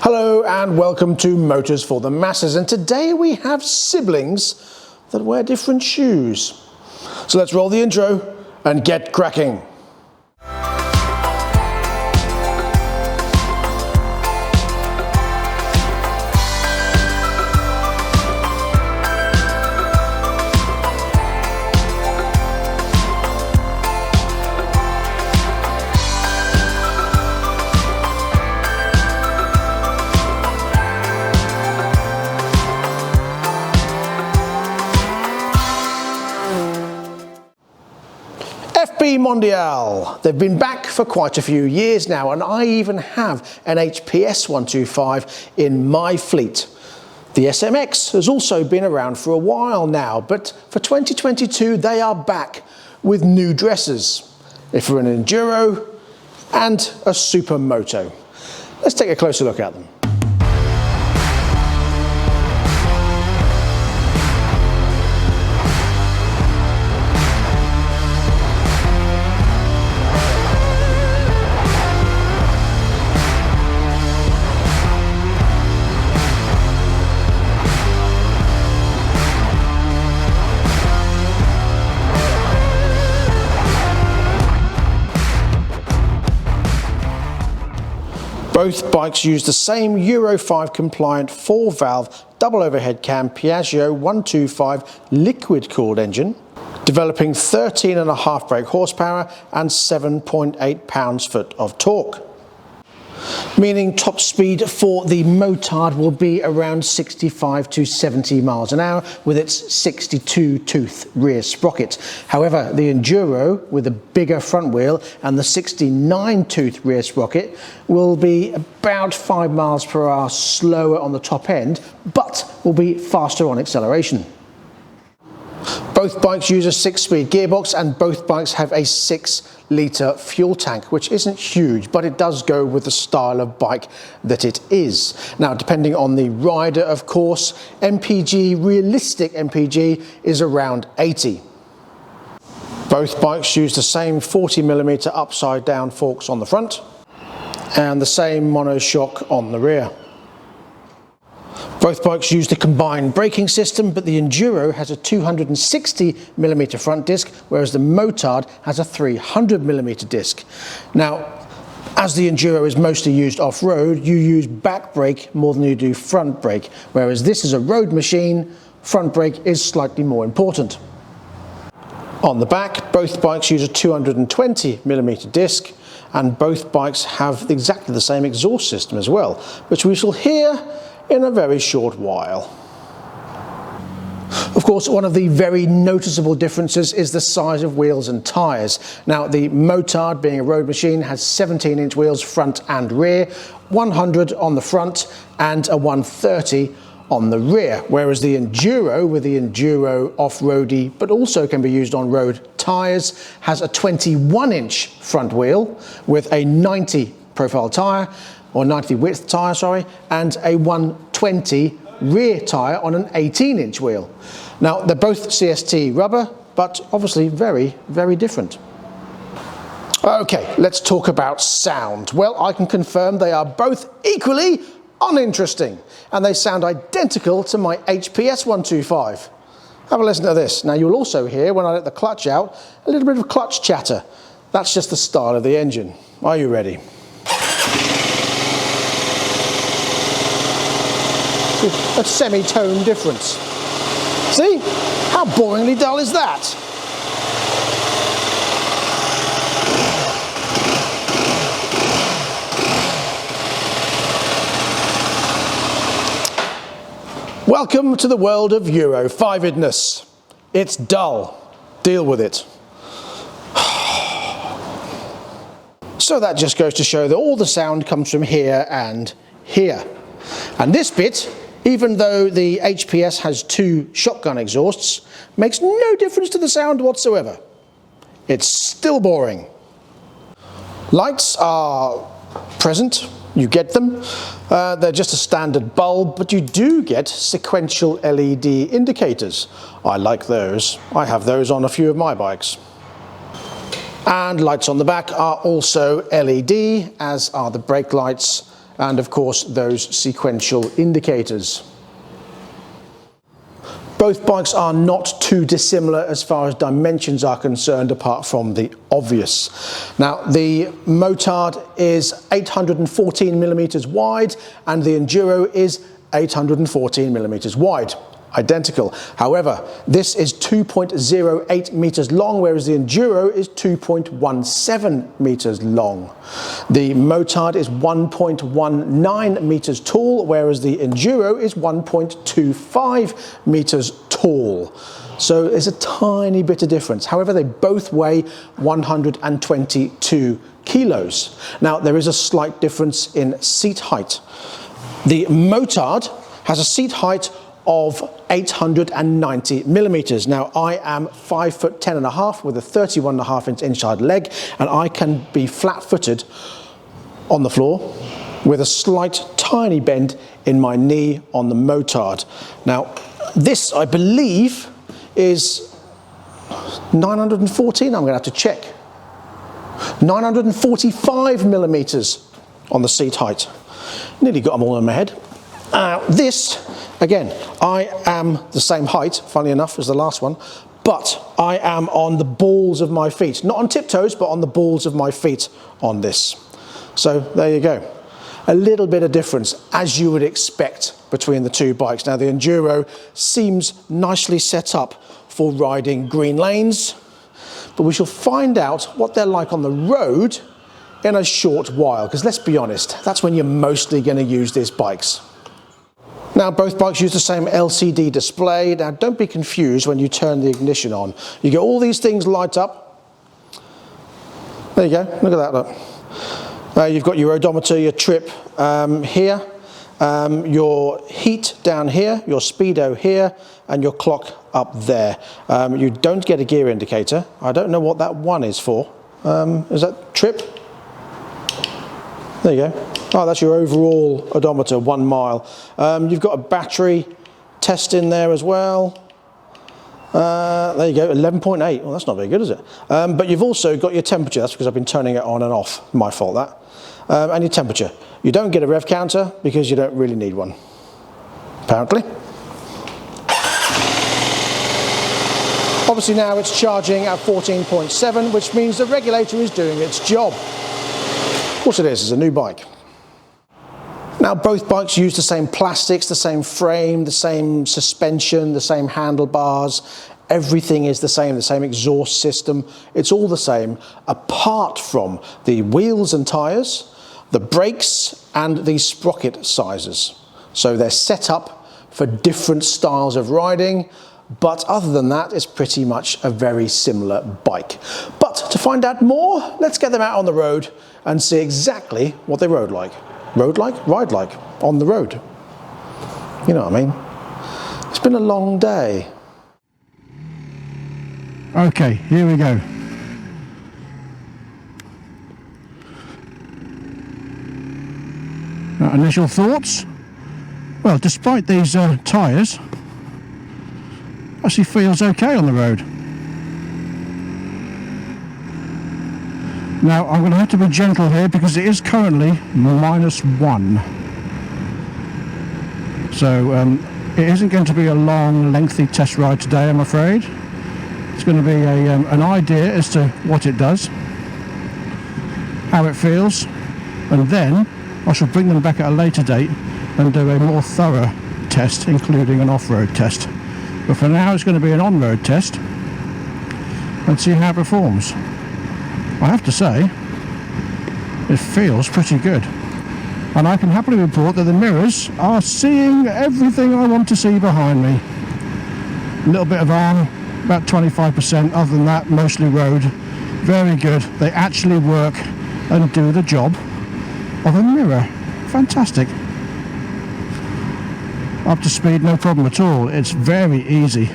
Hello and welcome to Motors for the Masses, and today we have siblings that wear different shoes. So let's roll the intro and get cracking. FB Mondial. They've been back for quite a few years now, and I even have an HPS125 in my fleet. The SMX has also been around for a while now, but for 2022 they are back with new dresses. They're for an Enduro and a Supermoto. Let's take a closer look at them. Both bikes use the same Euro 5 compliant 4-valve double overhead cam Piaggio 125 liquid cooled engine, developing 13.5 brake horsepower and 7.8 pounds-foot of torque, meaning top speed for the Motard will be around 65 to 70 miles an hour with its 62 tooth rear sprocket. However, the Enduro with a bigger front wheel and the 69 tooth rear sprocket will be about 5 miles per hour slower on the top end, but will be faster on acceleration. Both bikes use a 6-speed gearbox, and both bikes have a 6-litre fuel tank, which isn't huge, but it does go with the style of bike that it is. Now, depending on the rider, of course, MPG, realistic MPG, is around 80. Both bikes use the same 40mm upside down forks on the front and the same monoshock on the rear. Both bikes use the combined braking system, but the Enduro has a 260mm front disc, whereas the Motard has a 300mm disc. Now, as the Enduro is mostly used off-road, you use back brake more than you do front brake, whereas this is a road machine, front brake is slightly more important. On the back, both bikes use a 220mm disc, and both bikes have exactly the same exhaust system as well, which we shall hear in a very short while. Of course, one of the very noticeable differences is the size of wheels and tyres. Now, the Motard, being a road machine, has 17-inch wheels front and rear, 100 on the front and a 130 on the rear, whereas the Enduro, with the Enduro off-roady but also can be used on road tyres, has a 21-inch front wheel with a 90 profile tyre, or 90 width tyre, sorry, and a 120 rear tyre on an 18-inch wheel. Now, they're both CST rubber, but obviously very, very different. Okay, let's talk about sound. Well, I can confirm they are both equally uninteresting, and they sound identical to my HPS125. Have a listen to this. Now, you'll also hear, when I let the clutch out, a little bit of clutch chatter. That's just the style of the engine. Are you ready? A semitone difference. See? How boringly dull is that? Welcome to the world of Euro 5-edness. It's dull. Deal with it. So that just goes to show that all the sound comes from here and here. And this bit, even though the HPS has 2 shotgun exhausts, makes no difference to the sound whatsoever. It's still boring. Lights are present, you get them. They're just a standard bulb, but you do get sequential LED indicators. I like those. I have those on a few of my bikes. And lights on the back are also LED, as are the brake lights, and of course those sequential indicators. Both bikes are not too dissimilar as far as dimensions are concerned, apart from the obvious. Now, the Motard is 814 millimeters wide and the Enduro is 814 millimeters wide. Identical. However, this is 2.08 meters long, whereas the Enduro is 2.17 meters long. The Motard is 1.19 meters tall, whereas the Enduro is 1.25 meters tall. So there's a tiny bit of difference. However, they both weigh 122 kilos. Now, there is a slight difference in seat height. The Motard has a seat height of 890 millimeters. Now, I am 5'10.5" with a 31.5" inside leg, and I can be flat-footed on the floor with a slight tiny bend in my knee on the Motard. Now, this, I believe, is 914. I'm going to have to check. 945 millimeters on the seat height. Nearly got them all in my head. This, again, I am the same height, funnily enough, as the last one, but I am on the balls of my feet. Not on tiptoes, but on the balls of my feet on this. So there you go. A little bit of difference, as you would expect, between the two bikes. Now, the Enduro seems nicely set up for riding green lanes, but we shall find out what they're like on the road in a short while, because let's be honest, that's when you're mostly going to use these bikes. Now, both bikes use the same LCD display. Now, don't be confused when you turn the ignition on. You get all these things light up. There you go, look at that, look. You've got your odometer, your trip here, your heat down here, your speedo here, and your clock up there. You don't get a gear indicator. I don't know what that one is for. Is that trip? There you go. Oh, that's your overall odometer, 1 mile. You've got a battery test in there as well. There you go, 11.8. Well, that's not very good, is it? But you've also got your temperature. That's because I've been turning it on and off. My fault, that. And your temperature. You don't get a rev counter because you don't really need one, apparently. Obviously now it's charging at 14.7, which means the regulator is doing its job. Of course it is, it's a new bike. Now, both bikes use the same plastics, the same frame, the same suspension, the same handlebars. Everything is the same exhaust system. It's all the same, apart from the wheels and tyres, the brakes, and the sprocket sizes. So they're set up for different styles of riding, but other than that, it's pretty much a very similar bike. But to find out more, let's get them out on the road and see exactly what they rode like. Rode like? Ride like. On the road. You know what I mean? It's been a long day. Okay, here we go. Initial thoughts? Well, despite these tyres, actually feels okay on the road. Now, I'm going to have to be gentle here because it is currently -1. So it isn't going to be a long, lengthy test ride today, I'm afraid. It's going to be an idea as to what it does, how it feels, and then I shall bring them back at a later date and do a more thorough test, including an off-road test. But for now, it's going to be an on-road test and see how it performs. I have to say, it feels pretty good. And I can happily report that the mirrors are seeing everything I want to see behind me. A little bit of arm, about 25%. Other than that, mostly road. Very good. They actually work and do the job of a mirror. Fantastic. Up to speed, no problem at all. It's very easy.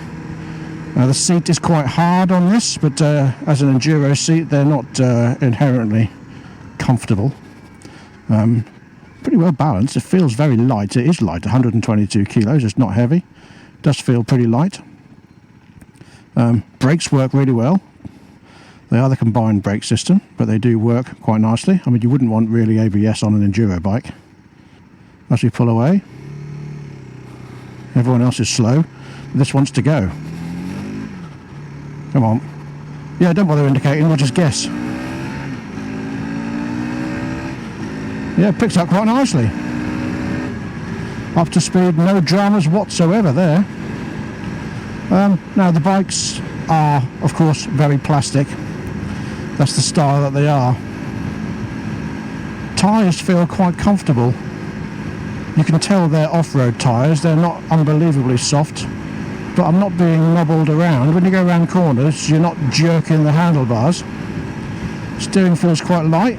The seat is quite hard on this, but as an Enduro seat, they're not inherently comfortable. Pretty well balanced. It feels very light. It is light, 122 kilos. It's not heavy. It does feel pretty light. Brakes work really well. They are the combined brake system, but they do work quite nicely. I mean, you wouldn't want really ABS on an Enduro bike. as we pull away. Everyone else is slow. This wants to go. Come on. Yeah, don't bother indicating, we'll just guess. Yeah, it picks up quite nicely. Up to speed, no dramas whatsoever there. Now the bikes are, of course, very plastic. That's the style that they are. Tyres feel quite comfortable. You can tell they're off-road tyres, they're not unbelievably soft, but I'm not being nobbled around. When you go around corners, you're not jerking the handlebars. Steering feels quite light.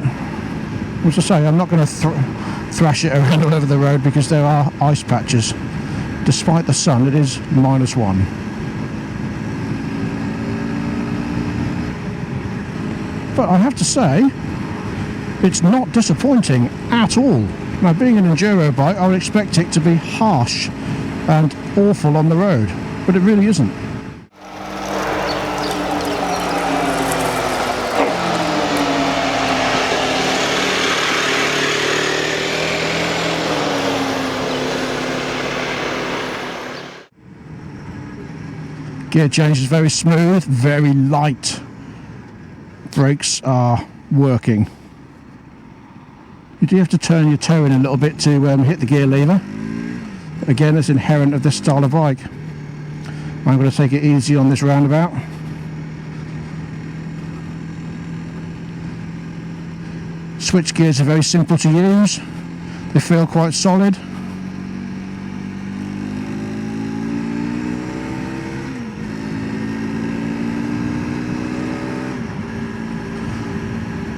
As I say, I'm not going to thrash it around all over the road because there are ice patches. Despite the sun, it is -1. But I have to say, it's not disappointing at all. Now, being an enduro bike, I would expect it to be harsh and awful on the road, but it really isn't. Gear change is very smooth, very light. Brakes are working. You do have to turn your toe in a little bit to hit the gear lever. Again, it's inherent of this style of bike. I'm going to take it easy on this roundabout. Switch gears are very simple to use. They feel quite solid.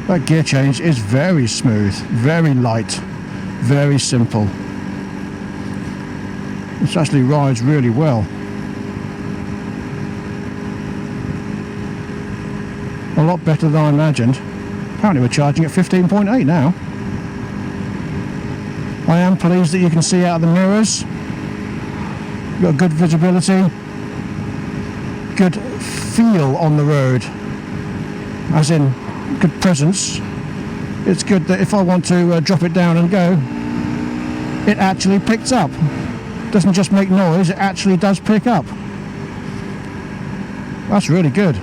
That gear change is very smooth, very light, very simple. This actually rides really well. A lot better than I imagined. Apparently we're charging at 15.8 now. I am pleased that you can see out of the mirrors. You've got good visibility, good feel on the road, as in good presence. It's good that if I want to drop it down and go, it actually picks up. It doesn't just make noise, it actually does pick up. That's really good.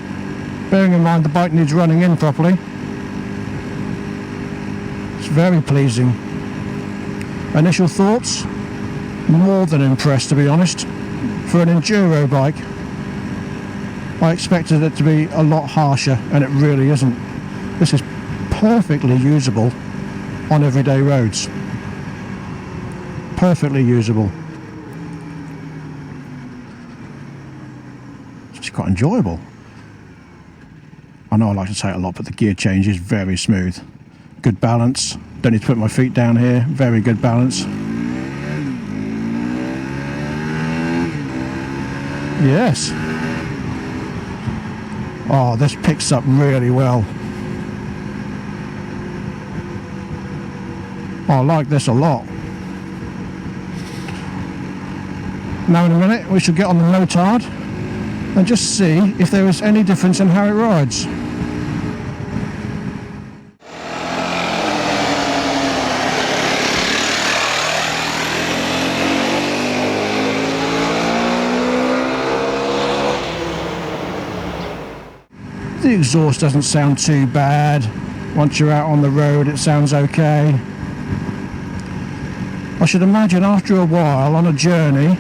Bearing in mind the bike needs running in properly. It's very pleasing. Initial thoughts? More than impressed, to be honest. For an enduro bike, I expected it to be a lot harsher, and it really isn't. This is perfectly usable on everyday roads. Perfectly usable. It's just quite enjoyable. I know I like to say it a lot, but the gear change is very smooth. Good balance. Don't need to put my feet down here. Very good balance. Yes. Oh, this picks up really well. I like this a lot. Now in a minute we shall get on the Motard and just see if there is any difference in how it rides. The exhaust doesn't sound too bad. Once you're out on the road it sounds okay. I should imagine after a while on a journey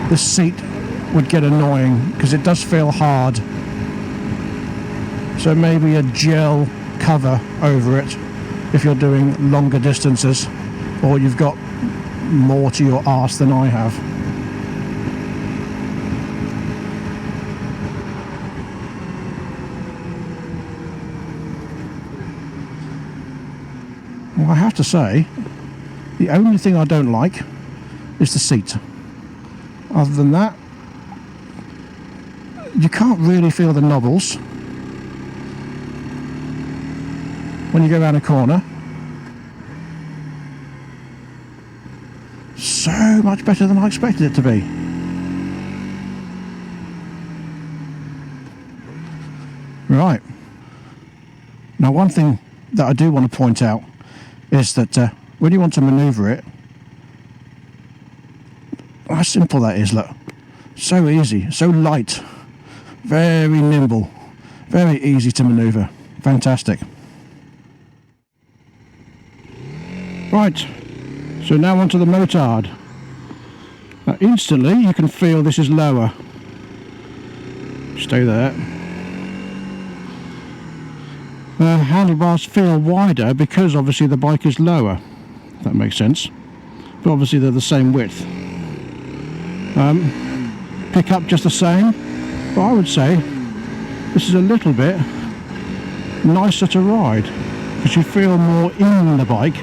the seat would get annoying because it does feel hard. So maybe a gel cover over it if you're doing longer distances or you've got more to your arse than I have. Well, I have to say, the only thing I don't like is the seat. Other than that, you can't really feel the knobbles when you go around a corner. So much better than I expected it to be. Right. Now, one thing that I do want to point out is that when you want to manoeuvre it, how simple that is, look. So easy, so light, very nimble, very easy to manoeuvre. Fantastic. Right, so now onto the Motard. Now instantly you can feel this is lower. Stay there. Handlebars feel wider because obviously the bike is lower, if that makes sense, but obviously they're the same width. Pick up just the same, but I would say this is a little bit nicer to ride because you feel more in the bike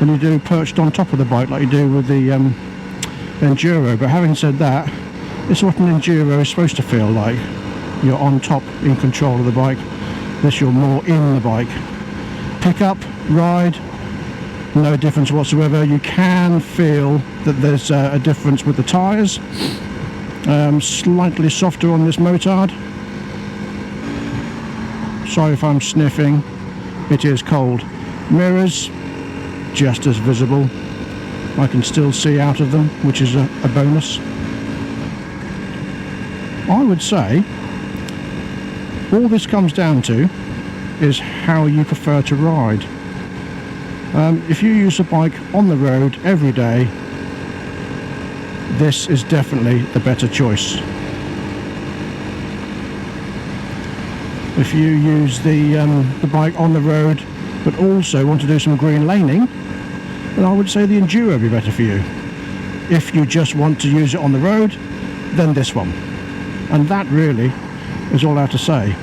than you do perched on top of the bike like you do with the Enduro. But having said that, this is what an Enduro is supposed to feel like. You're on top, in control of the bike. This, you're more in the bike. Pick up, ride, no difference whatsoever. You can feel that there's a difference with the tyres. Slightly softer on this Motard. Sorry if I'm sniffing, it is cold. Mirrors, just as visible. I can still see out of them, which is a bonus. I would say all this comes down to is how you prefer to ride. If you use a bike on the road every day, this is definitely the better choice. If you use the bike on the road but also want to do some green laning, then I would say the Enduro would be better for you. If you just want to use it on the road, then this one. And that really is all I have to say.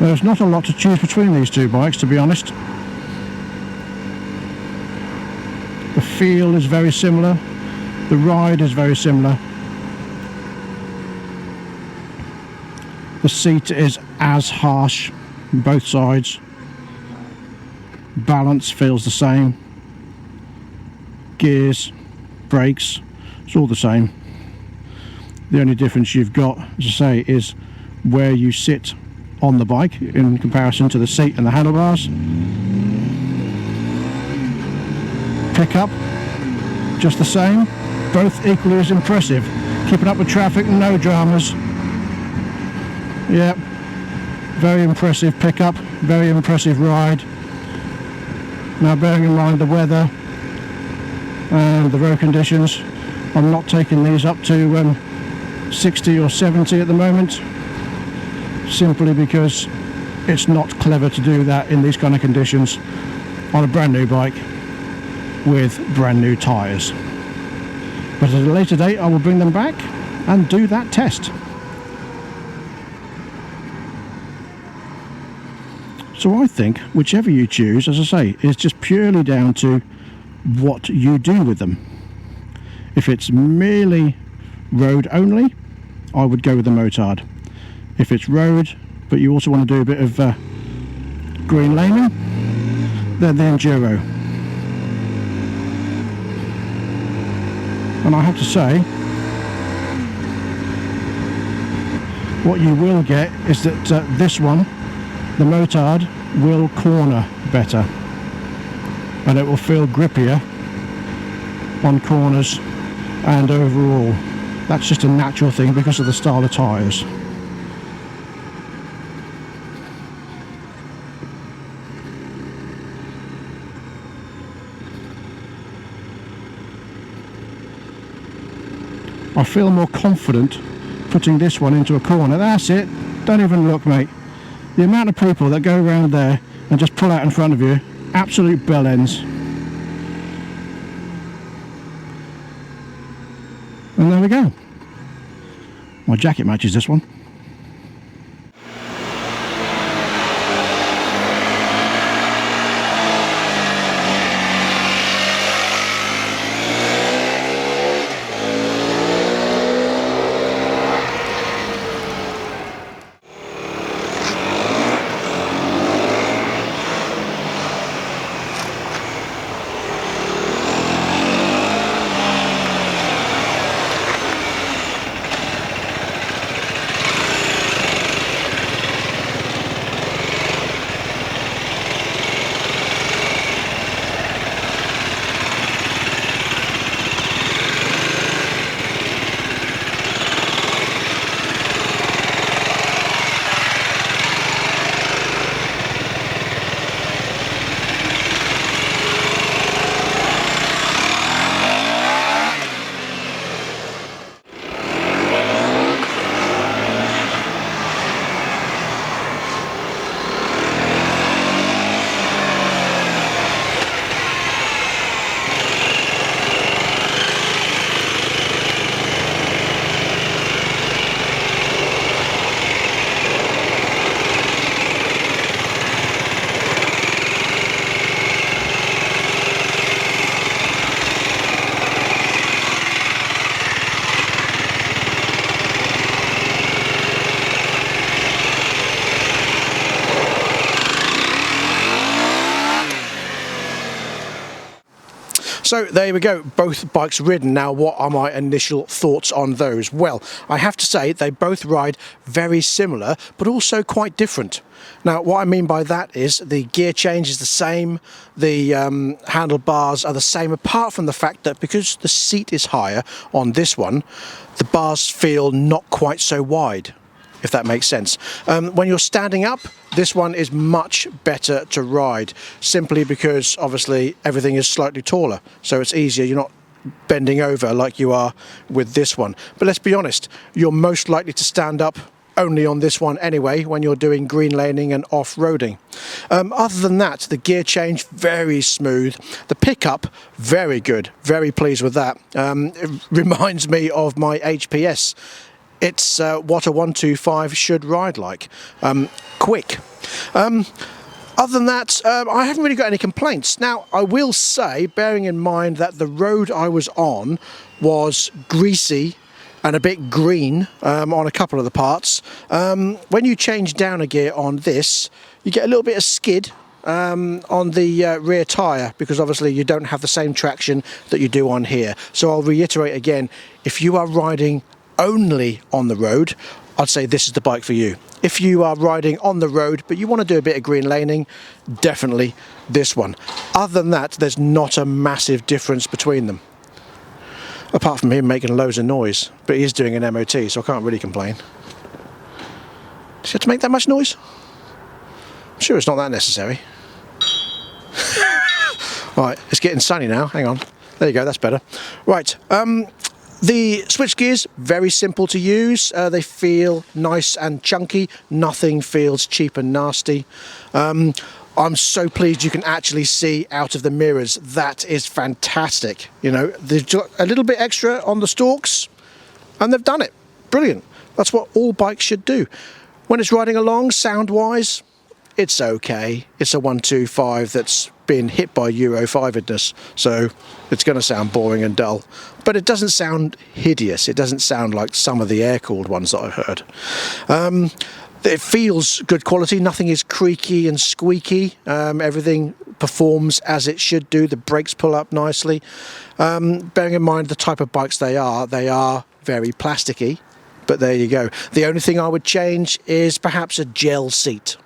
There's not a lot to choose between these two bikes, to be honest. The feel is very similar, the ride is very similar. The seat is as harsh on both sides. Balance feels the same. Gears, brakes, it's all the same. The only difference you've got, as I say, is where you sit on the bike in comparison to the seat and the handlebars. Pick up, just the same, both equally as impressive. Keeping up with traffic, no dramas. Yeah, very impressive pickup, very impressive ride. Now bearing in mind the weather and the road conditions, I'm not taking these up to 60 or 70 at the moment, simply because it's not clever to do that in these kind of conditions on a brand new bike with brand new tyres. But at a later date I will bring them back and do that test. So I think whichever you choose, as I say, is just purely down to what you do with them. If it's merely road only, I would go with the Motard. If it's road, but you also want to do a bit of green laning, then the Enduro. And I have to say, what you will get is that this one, the Motard, will corner better, and it will feel grippier on corners and overall. That's just a natural thing because of the style of tyres. I feel more confident putting this one into a corner. That's it, don't even look, mate. The amount of people that go around there and just pull out in front of you, absolute bell ends. And there we go. My jacket matches this one. So there we go, both bikes ridden. Now what are my initial thoughts on those? Well, I have to say they both ride very similar but also quite different. Now what I mean by that is the gear change is the same, the handlebars are the same, apart from the fact that because the seat is higher on this one, the bars feel not quite so wide, if that makes sense. When you're standing up, this one is much better to ride, simply because obviously everything is slightly taller, so it's easier. You're not bending over like you are with this one. But let's be honest, you're most likely to stand up only on this one anyway when you're doing green laning and off-roading. Other than that, the gear change very smooth, the pickup very good, very pleased with that. It reminds me of my HPS. It's what a 125 should ride like, quick. Other than that, I haven't really got any complaints. Now, I will say, bearing in mind that the road I was on was greasy and a bit green on a couple of the parts, when you change down a gear on this, you get a little bit of skid on the rear tyre, because obviously you don't have the same traction that you do on here. So I'll reiterate again, if you are riding only on the road, I'd say this is the bike for you. If you are riding on the road but you want to do a bit of green laning, definitely this one. Other than that, there's not a massive difference between them, apart from him making loads of noise, but he is doing an MOT, so I can't really complain. Does he have to make that much noise? I'm sure it's not that necessary. Right, it's getting sunny now, hang on. There you go, that's better. Right, the switch gears, very simple to use. They feel nice and chunky. Nothing feels cheap and nasty. I'm so pleased you can actually see out of the mirrors. That is fantastic. You know, they've got a little bit extra on the stalks and they've done it. Brilliant. That's what all bikes should do. When it's riding along, sound-wise, it's okay. It's a 125 that's been hit by Euro 5-ness, so it's going to sound boring and dull. But it doesn't sound hideous. It doesn't sound like some of the air-cooled ones that I've heard. It feels good quality. Nothing is creaky and squeaky. Everything performs as it should do. The brakes pull up nicely. Bearing in mind the type of bikes they are very plasticky, but there you go. The only thing I would change is perhaps a gel seat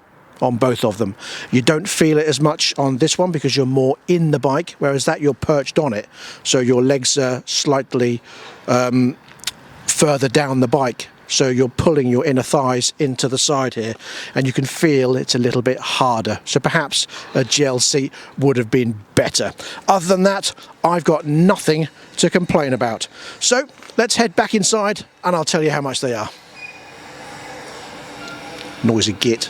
on both of them. You don't feel it as much on this one because you're more in the bike, whereas that you're perched on it, so your legs are slightly further down the bike, so you're pulling your inner thighs into the side here, and you can feel it's a little bit harder, so perhaps a gel seat would have been better. Other than that, I've got nothing to complain about. So let's head back inside and I'll tell you how much they are. Noisy git.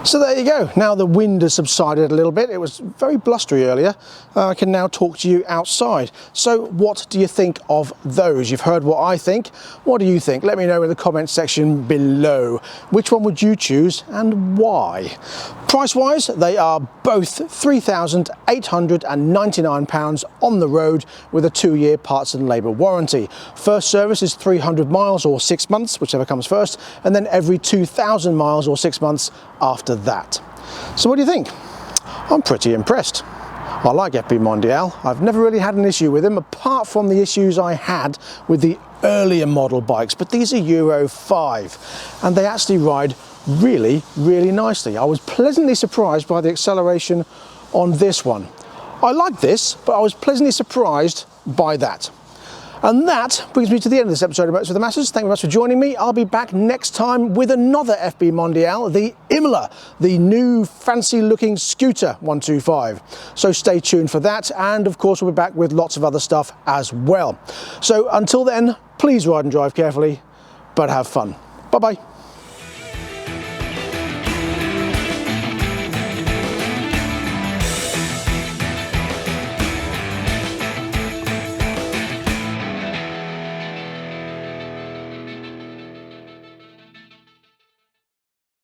So there you go. Now the wind has subsided a little bit. It was very blustery earlier. I can now talk to you outside. So what do you think of those? You've heard what I think. What do you think? Let me know in the comments section below. Which one would you choose and why? Price-wise, they are both £3,899 on the road with a 2-year parts and labour warranty. First service is 300 miles or 6 months, whichever comes first, and then every 2,000 miles or 6 months after that. So what do you think? I'm pretty impressed. I like FB Mondial. I've never really had an issue with them, apart from the issues I had with the earlier model bikes, but these are Euro 5 and they actually ride really, really nicely. I was pleasantly surprised by the acceleration on this one. I like this, but I was pleasantly surprised by that. And that brings me to the end of this episode of Motors for the Masses. Thank you very much for joining me. I'll be back next time with another FB Mondial, the Imola, the new fancy looking scooter 125. So stay tuned for that. And of course, we'll be back with lots of other stuff as well. So until then, please ride and drive carefully, but have fun. Bye-bye.